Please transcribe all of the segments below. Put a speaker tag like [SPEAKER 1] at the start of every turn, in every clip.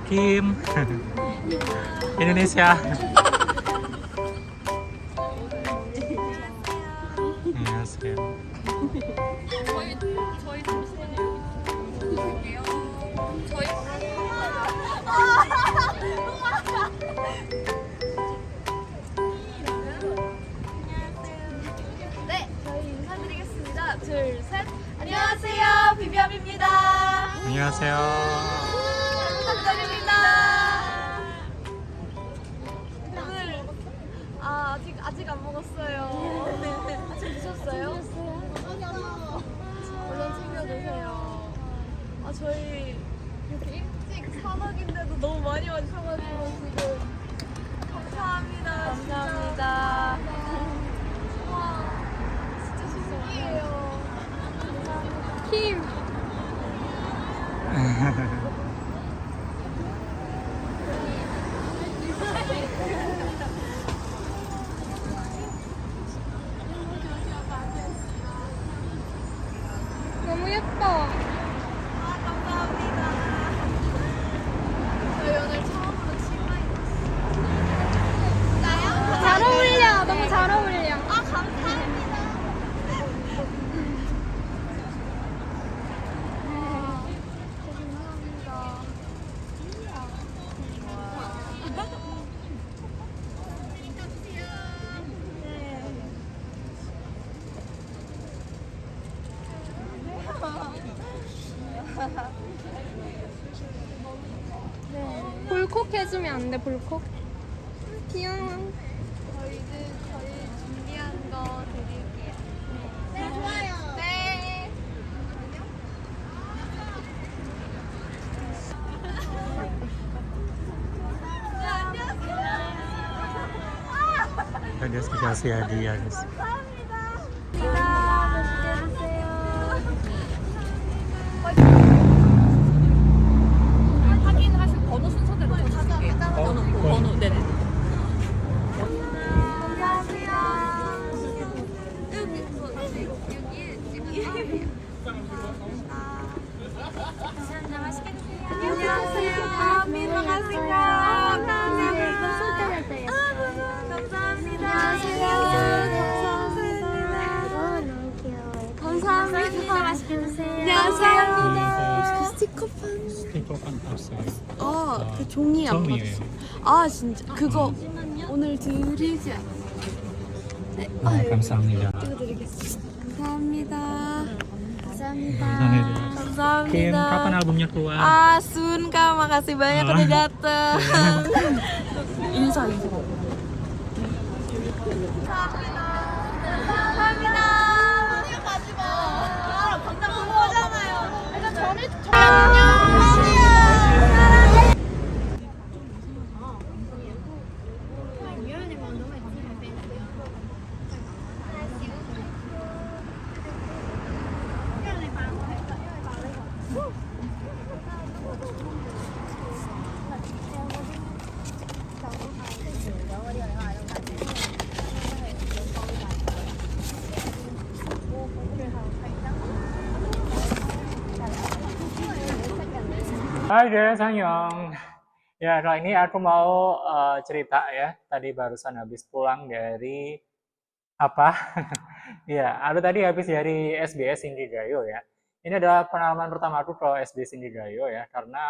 [SPEAKER 1] Kim Indonesia. 안녕하세요.
[SPEAKER 2] 저희 잠시만요. 여기 볼게요. 저희 네, 저희 인사드리겠습니다. 둘, 셋. 안녕하세요, 비비암입니다.
[SPEAKER 1] 안녕하세요.
[SPEAKER 2] 감사드립니다. 오늘 아직 안 먹었어요. 아침 드셨어요? 얼른 챙겨 드세요. 저희 이렇게 일찍 산악인데도 너무 많이 와주셔가지고 지금 감사합니다. 감사합니다. 와, 진짜 신기해요. 감사합니다. 킴.
[SPEAKER 3] 너무 예뻐.
[SPEAKER 2] 감사합니다. 저희 오늘 처음으로 치마 입었어요. 나요?
[SPEAKER 3] 잘 어울려. 너무 잘 어울려.
[SPEAKER 2] 감사합니다.
[SPEAKER 3] 볼콕 해주면 안 돼, 볼콕? 귀여워.
[SPEAKER 2] 저희 준비한 거 드릴게요. 네, 좋아요. 네.
[SPEAKER 1] Ada kasih hadiah guys.
[SPEAKER 2] 감사합니다. 확인하실 번호 순서대로 적어줄게요. 번호, 네네. 감사합니다. 안녕하세요. 민망하신가? 감사합니다. 감사합니다. 감사합니다. 맛있게 드세요. 안녕하세요. 스티커판.
[SPEAKER 1] 스티커판 없어요.
[SPEAKER 2] 그 종이 안
[SPEAKER 1] 처음이에요.
[SPEAKER 2] 받았어요. 진짜 그거 오늘 드리지 않았어요. 네,
[SPEAKER 1] 감사합니다.
[SPEAKER 2] 찍어드리겠습니다. 감사합니다. 감사합니다.
[SPEAKER 1] 감사합니다. Kim, kapan albumnya keluar?
[SPEAKER 2] Sun Kak, makasih banyak udah dateng. 인사. 감사합니다. 가지 마. 방금 본 거잖아요. 일단 안녕.
[SPEAKER 1] Hai guys, annyeong. Ya, kali ini aku mau cerita ya. Tadi barusan habis pulang dari apa? Ya, aku tadi habis dari SBS Indigayo ya. Ini adalah pengalaman pertama aku ke SBS Indigayo ya, karena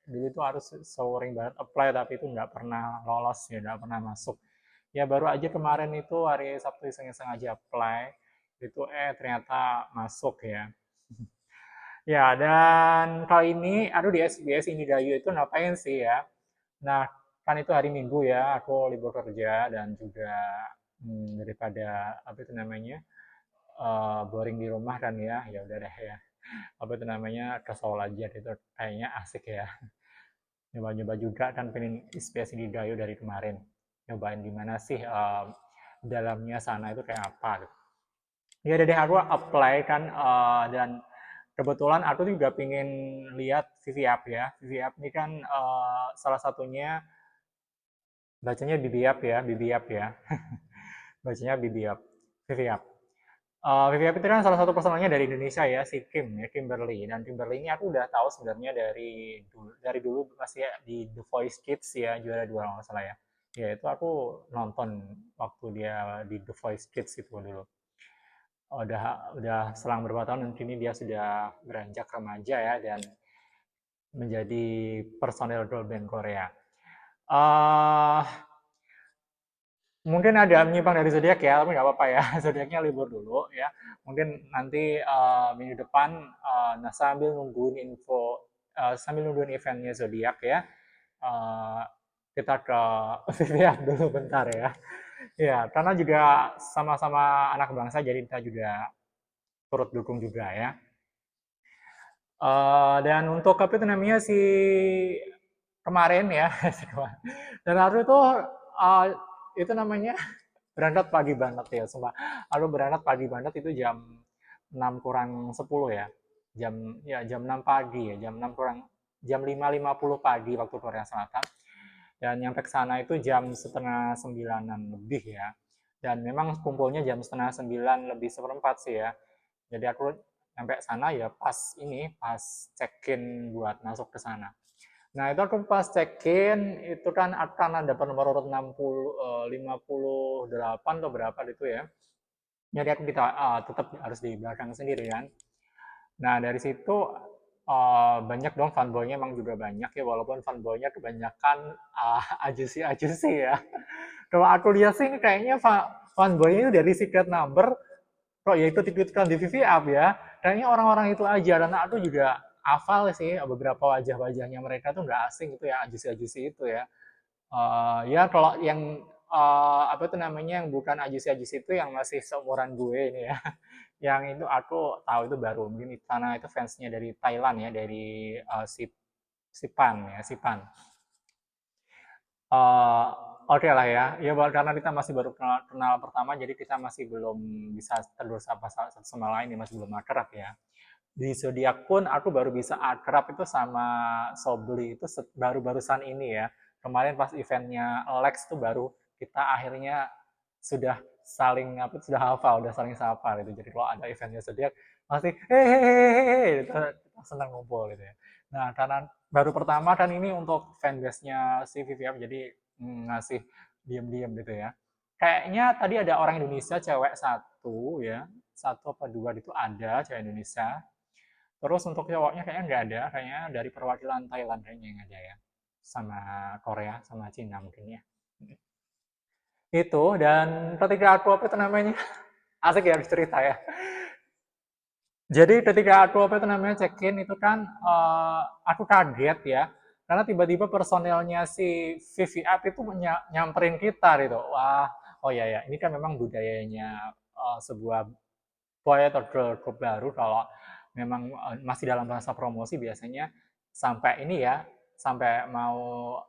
[SPEAKER 1] dulu itu harus sering banget apply tapi itu nggak pernah lolos ya, nggak pernah masuk. Ya baru aja kemarin itu hari Sabtu iseng-iseng aja apply, itu ternyata masuk ya. Ya, dan kali ini, aduh di SBS Indigayo itu ngapain sih ya? Nah, kan itu hari Minggu ya, aku libur kerja dan juga daripada apa itu namanya boring di rumah kan ya, ya udah deh ya. Apa itu namanya ke Seoul aja itu kayaknya asik ya. Nyoba-nyoba juga kan pengen SBS Indigayo dari kemarin. Nyobain gimana sih dalamnya sana itu kayak apa gitu. Ya udah deh aku apply kan dan kebetulan aku juga pengen lihat ViViApp ya. ViViApp ini kan salah satunya bacanya BibiApp ya, BibiApp ya. Bacanya BibiApp, ViViApp. VVIP itu kan salah satu personalnya dari Indonesia ya, si Kim ya, Kimberly. Dan Kimberly ini aku udah tahu sebenarnya dari dulu masih di The Voice Kids ya, juara dua kalau nggak salah ya. Ya itu aku nonton waktu dia di The Voice Kids itu dulu. Udah selang beberapa tahun dan kini dia sudah beranjak remaja ya dan menjadi personel girl band Korea. eh Mungkin ada menyimpang dari zodiak ya, tapi nggak apa-apa ya. Zodiaknya libur dulu ya. Mungkin nanti minggu depan, nah sambil nungguin eventnya zodiak ya, eh, kita ke VVIP dulu bentar ya. Ya, karena juga sama-sama anak bangsa, jadi kita juga turut dukung juga ya. Dan untuk apa itu namanya si kemarin ya, dan aku itu uh, itu namanya berangkat pagi banget ya, sumpah. Aku berangkat pagi banget itu jam 6 kurang 10 ya. Jam 6 pagi ya, jam 5.50 pagi waktu Korea Selatan. Dan nyampe ke sana itu jam setengah sembilanan lebih ya. Dan memang kumpulnya jam setengah sembilan lebih seperempat sih ya. Jadi aku nyampe sana ya pas check-in buat masuk ke sana. Nah, itu aku pas check-in, itu kan akan dapat nomor urut 58 atau berapa gitu ya. Jadi kita tetap harus di belakang sendiri kan. Nah, dari situ banyak dong fanboy-nya emang juga banyak ya, walaupun fanboy-nya kebanyakan ajusi-ajusi ya. Kalau aku lihat sih ini kayaknya fanboy-nya itu dari Secret Number, kok ya ikut-ikutan di VVIP ya. Kayaknya orang-orang itu aja, dan aku juga hafal sih beberapa wajah-wajahnya mereka tuh nggak asing itu ya, ajusi-ajusi itu ya. Ya kalau yang apa itu namanya yang bukan ajusi-ajusi itu yang masih seumuran gue ini ya. Yang itu aku tahu itu baru mungkin karena itu fansnya dari Thailand ya, dari Sipan ya, Sipan. Eh, Oke lah ya, ya karena kita masih baru kenal pertama, jadi kita masih belum bisa tegur sapa satu sama lain ya, masih belum akrab ya. Di zodiak pun aku baru bisa akrab itu sama Sobli itu baru-barusan ini ya. Kemarin pas eventnya Lex tuh baru kita akhirnya sudah saling apa sudah hafal, udah saling sapa gitu. Jadi kalau ada eventnya zodiak pasti hehehe gitu, kita senang ngumpul gitu ya. Nah, karena baru pertama kan ini untuk fanbase-nya si VVF jadi ngasih diam-diam gitu ya. Kayaknya tadi ada orang Indonesia cewek satu ya, satu apa dua itu ada cewek Indonesia. Terus untuk cowoknya kayaknya nggak ada, kayaknya dari perwakilan Thailand kayaknya yang ada ya. Sama Korea, sama Cina mungkin ya. Itu, dan ketika aku apa itu namanya, asik ya cerita ya. Jadi ketika aku apa itu namanya check-in itu kan aku kaget ya. Karena tiba-tiba personelnya si VVIP itu nyamperin kita gitu. Wah, oh ya ya, ini kan memang budayanya sebuah boy atau girl group baru kalau memang masih dalam masa promosi biasanya sampai ini ya, sampai mau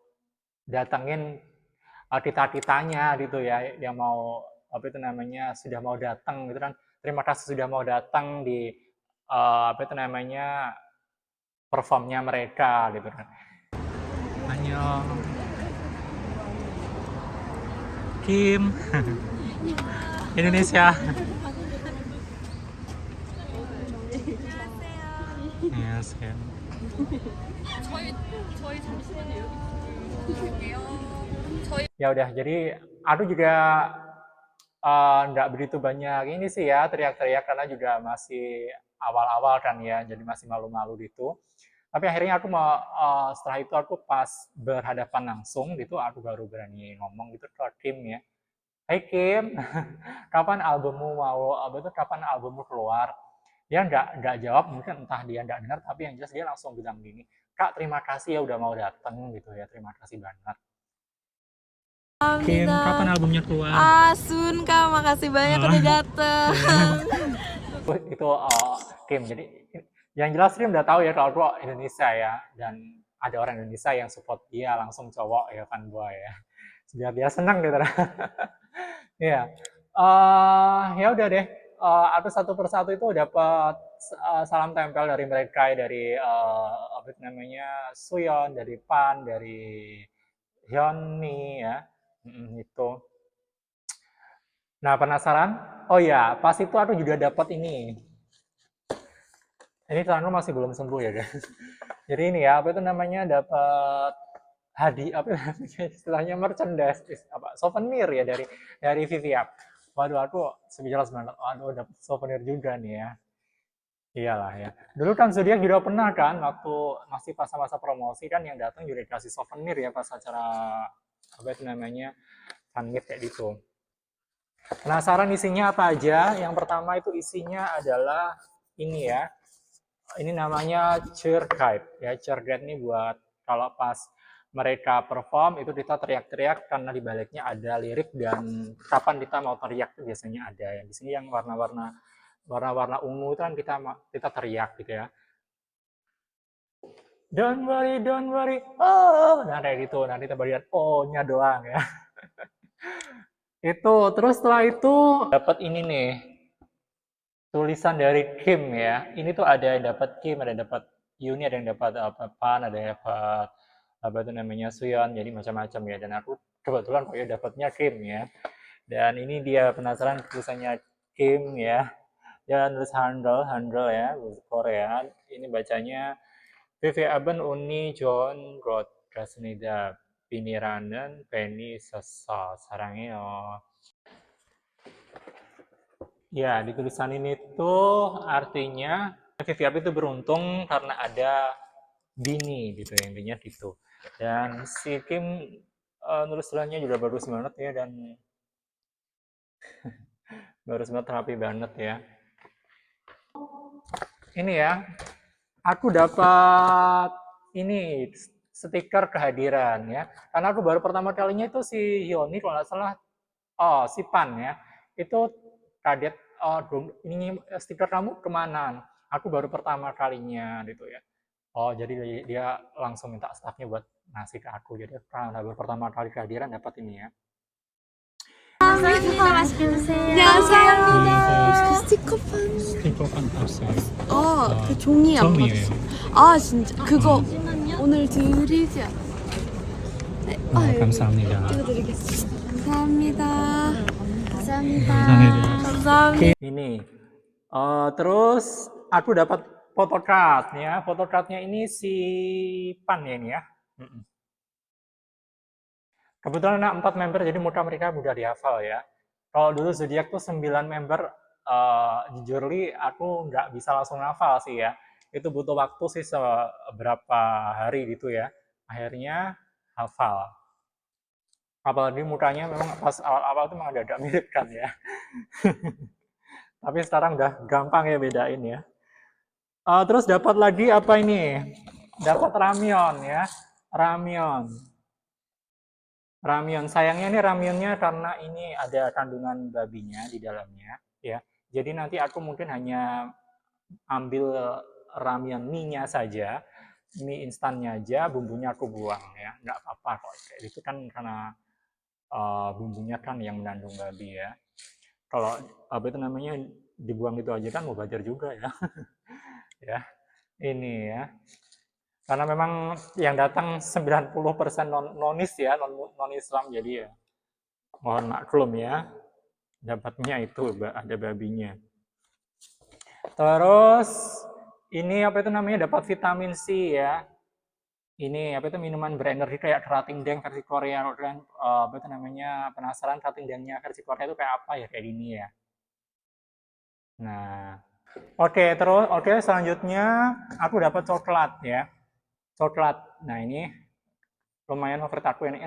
[SPEAKER 1] datengin tita-titanya gitu ya, yang mau apa itu namanya sudah mau datang gitu kan, terima kasih sudah mau datang di apa itu namanya performnya mereka gitu kan. Annyeong Kim Indonesia. Yes, ya. Ya udah, jadi aku juga nggak begitu banyak ini sih ya teriak-teriak karena juga masih awal-awal kan ya, jadi masih malu-malu gitu. Tapi akhirnya aku mau setelah itu aku pas berhadapan langsung gitu, aku baru berani ngomong gitu ke Kim ya. Hey Kim, kapan albummu mau apa itu kapan albummu keluar? Dia nggak jawab, mungkin entah dia nggak dengar, tapi yang jelas dia langsung bilang gini, Kak terima kasih ya udah mau datang gitu ya, terima kasih banget. Kim, kapan albumnya keluar?
[SPEAKER 2] Sun Kak, makasih banyak udah dateng.
[SPEAKER 1] Itu Kim. Jadi yang jelas Kim udah tahu ya kalau aku Indonesia ya, dan ada orang Indonesia yang support dia langsung cowok ya, fanboy ya. Biar dia senang gitu. Iya. Ya udah deh. Aku satu persatu itu dapat salam tempel dari mereka, dari apa namanya Suyon, dari Pan, dari Hyunmi ya. Itu. Nah, penasaran? Oh ya, pas itu aku juga dapat ini. Ini tanganku masih belum sembuh ya, guys. Jadi ini ya, apa itu namanya, dapat hadiah, apa namanya, istilahnya merchandise, apa, souvenir ya dari Viviap. Waduh, aku speechless banget. Waduh, dapat souvenir juga nih ya. Iyalah ya. Dulu kan Zodiac juga pernah kan, waktu masih masa-masa promosi kan yang datang juga dikasih souvenir ya pas acara apa itu namanya, fan meet kayak gitu. Penasaran isinya apa aja? Yang pertama itu isinya adalah ini ya. Ini namanya cheer guide ya. Cheer guide ini buat kalau pas mereka perform itu kita teriak-teriak karena di baliknya ada lirik dan kapan kita mau teriak itu biasanya ada ya. Di sini yang warna-warna ungu itu kan kita teriak gitu ya. Don't worry, oh, nah kayak gitu. Nanti kita lihat oh-nya doang ya. Itu terus setelah itu dapat ini nih, tulisan dari Kim ya. Ini tuh ada yang dapat Kim, ada yang dapat Yuni, ada yang dapat apa Pan, ada yang dapat apa itu namanya Suyeon, jadi macam-macam ya. Dan aku kebetulan kok ya dapatnya Kim ya. Dan ini dia penasaran tulisannya Kim ya. Dan terus handle ya, Korea. Ini bacanya VV Aben Uni John God Rasnida Piniranen Penny Sesa Sarangeo. Ya, di tulisan ini tuh artinya VVIP itu beruntung karena ada bini gitu ya, intinya gitu. Dan si Kim nulis tulisannya juga bagus banget ya dan bagus banget, rapi banget ya. Ini ya, aku dapat ini stiker kehadiran ya. Karena aku baru pertama kalinya itu si Hyoni kalau nggak salah, oh si Pan ya, itu kaget, oh ini stiker kamu kemana? Aku baru pertama kalinya gitu ya. Oh jadi dia langsung minta staffnya buat ngasih ke aku. Jadi karena baru pertama kali kehadiran dapat ini ya.
[SPEAKER 3] 감사합니다. 맛있게 드세요.
[SPEAKER 2] 안녕하세요. 스티커판.
[SPEAKER 1] 스티커판 봤어요.
[SPEAKER 2] 그 종이 안
[SPEAKER 1] 종이에요.
[SPEAKER 2] 받았어. 아, 진짜. 그거 오늘 드리지 않았어. 네.
[SPEAKER 1] 감사합니다.
[SPEAKER 2] 찍어드리겠습니다. 감사합니다.
[SPEAKER 3] 감사합니다.
[SPEAKER 2] 감사합니다.
[SPEAKER 1] Ini terus aku dapat photocard ya. Photocardnya ini si Pan ya ini ya. Kebetulan ada 4 member jadi muka mereka mudah dihafal ya. Kalau dulu Zodiac tuh 9 member, jujur li aku nggak bisa langsung hafal sih ya. Itu butuh waktu sih seberapa hari gitu ya. Akhirnya hafal. Apalagi mukanya memang pas awal-awal tuh memang agak mirip kan ya. Tapi sekarang udah gampang ya bedain ya. Terus dapat lagi apa ini? Dapat ramyeon ya. Ramyeon. Ramyeon. Sayangnya ini ramyeonnya karena ini ada kandungan babinya di dalamnya ya. Jadi nanti aku mungkin hanya ambil ramyeon mie-nya saja, mie instannya aja, bumbunya aku buang ya. Nggak apa-apa kok. Itu kan karena bumbunya kan yang mengandung babi ya. Kalau apa itu namanya dibuang itu aja kan mau belajar juga ya. Ya, ini ya. Karena memang yang datang 90% nonis ya, non Islam, jadi ya mohon maklum ya. Dapatnya itu ada babinya. Terus ini apa itu namanya dapat vitamin C ya. Ini apa itu minuman berenergi kayak kerating deng versi Korea dan apa itu namanya penasaran kerating dengnya versi Korea itu kayak apa ya kayak gini ya. Nah, oke selanjutnya aku dapat coklat ya. Coklat. Nah, ini lumayan favorit aku ini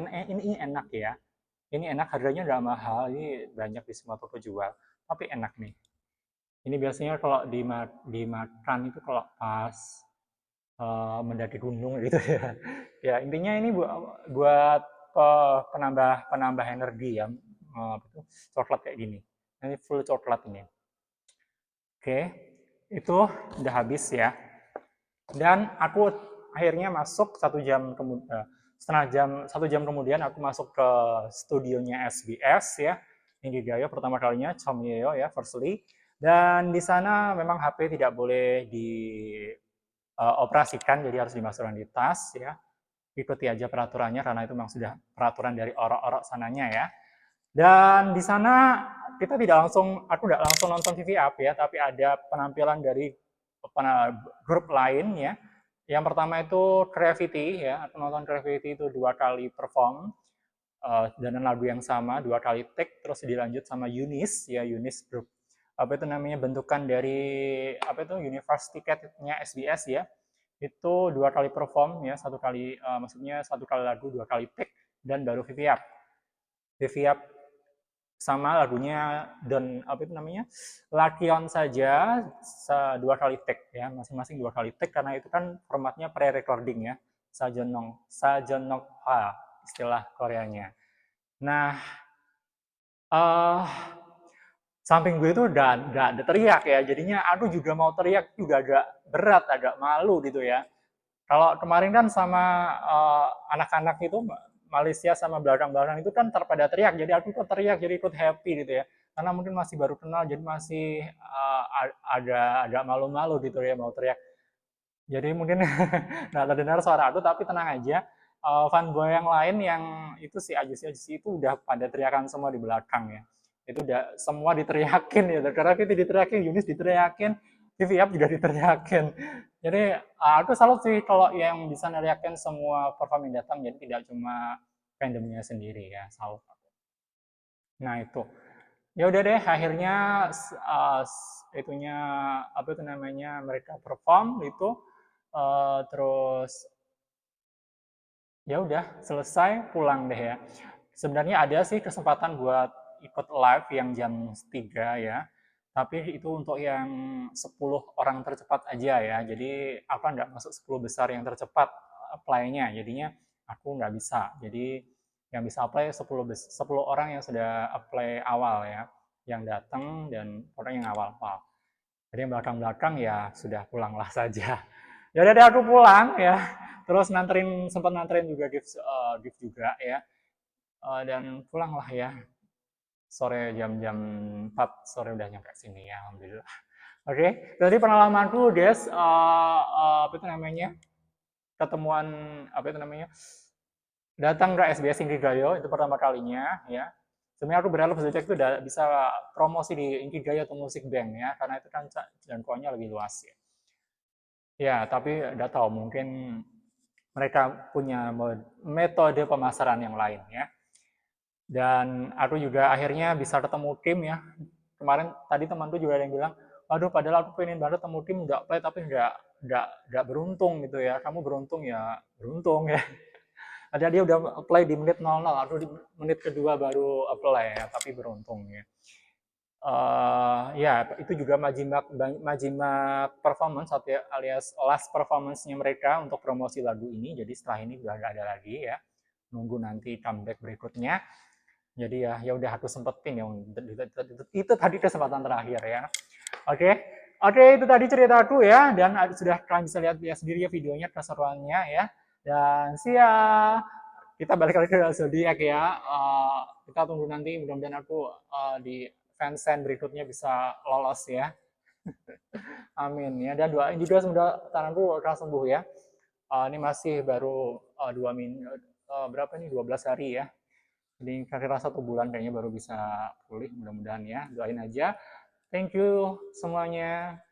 [SPEAKER 1] enak ya. Ini enak, harganya nggak mahal, ini banyak di semua toko jual, tapi enak nih. Ini biasanya kalau dimakan itu kalau pas mendaki gunung gitu ya. Ya intinya ini buat penambah energi ya. Coklat kayak gini. Ini full coklat ini. Oke, itu udah habis ya. Dan aku akhirnya masuk 1 jam kemudian aku masuk ke studionya SBS ya. Ini Gayo pertama kalinya Chomyeyo ya firstly. Dan di sana memang HP tidak boleh dioperasikan, jadi harus dimasukkan di tas ya. Ikuti aja peraturannya karena itu memang sudah peraturan dari orok-orok sananya ya. Dan di sana kita aku tidak langsung nonton TV Up ya, tapi ada penampilan dari grup lain ya. Yang pertama itu Gravity ya, aku nonton Gravity itu 2 kali perform dengan lagu yang sama, 2 kali take, terus dilanjut sama Eunice ya, Eunice Group. Apa itu namanya, bentukan dari apa itu Universe Ticket-nya SBS ya. Itu 2 kali perform ya, 1 kali maksudnya 1 kali lagu, 2 kali take, dan baru Vivi Up. Vivi Up sama lagunya dan apa itu namanya, Lakion saja 2 kali take ya, masing-masing 2 kali take karena itu kan formatnya pre-recording ya, sajenong ha istilah Koreanya. Nah, samping gue itu udah ada teriak ya, jadinya aku juga mau teriak juga agak berat, agak malu gitu ya. Kalau kemarin kan sama anak-anak itu Malaysia sama belakang-belakang itu kan pada teriak, jadi aku ikut teriak, jadi ikut happy gitu ya. Karena mungkin masih baru kenal, jadi masih agak malu-malu gitu ya mau teriak. Jadi mungkin nggak terdengar suara aku, tapi tenang aja. Fanboy yang lain yang itu si Ajus itu udah pada teriakan semua di belakang ya. Itu udah semua diteriakin ya. Karena kita diteriakin, Yunis diteriakin, TV Up juga diteriakin. Jadi aku salut sih kalau yang bisa neriakin semua perform yang datang, jadi tidak cuma fandomnya sendiri ya, salut. Nah itu, ya udah deh, akhirnya itunya apa itu namanya, mereka perform itu terus ya udah selesai, pulang deh ya. Sebenarnya ada sih kesempatan buat ikut live yang jam 3 ya, tapi itu untuk yang 10 orang tercepat aja ya. Jadi aku nggak masuk 10 besar yang tercepat apply-nya, jadinya aku nggak bisa. Jadi yang bisa apply 10 orang yang sudah apply awal ya, yang datang dan orang yang awal-awal. Jadi yang belakang-belakang ya sudah pulanglah saja. Ya udah deh, aku pulang ya. Terus sempat nganterin juga gift juga ya. Dan pulanglah ya. Sore jam-jam 4 sore udah nyampe sini ya, alhamdulillah. Oke, tadi pengalamanku guys, apa itu namanya? Ketemuan apa itu namanya? Datang ke SBS Inkigayo itu pertama kalinya ya. Sebenarnya aku berharap Zodiac itu udah bisa promosi di Inkigayo atau Musik Bank ya, karena itu kan jangkauannya lebih luas ya. Ya, tapi nggak tahu, mungkin mereka punya metode pemasaran yang lain ya. Dan aku juga akhirnya bisa ketemu Kim ya. Kemarin tadi temanku juga ada yang bilang, waduh padahal aku pengen banget ketemu Kim, nggak play tapi nggak beruntung gitu ya. Kamu beruntung ya, beruntung ya. Ada dia udah play di menit 00, aku di menit kedua baru play ya, tapi beruntung ya. Ya itu juga Majimak performance alias last performance-nya mereka untuk promosi lagu ini. Jadi setelah ini udah nggak ada lagi ya. Nunggu nanti comeback berikutnya. Jadi ya udah aku sempetin ya. Itu tadi kesempatan terakhir ya. Oke. Oke, itu tadi cerita aku ya, dan sudah kalian bisa lihat ya sendiri ya videonya, keseruannya ya. Dan kita balik lagi ke Zodiac ya. Kita tunggu nanti, mudah-mudahan aku di fansign berikutnya bisa lolos ya. Amin ya. Dan doain juga semoga tanganku akan sembuh ya. Ini masih baru 2 minggu, berapa nih, 12 hari ya. Jadi kira-kira 1 bulan kayaknya baru bisa pulih, mudah-mudahan ya. Doain aja. Thank you semuanya.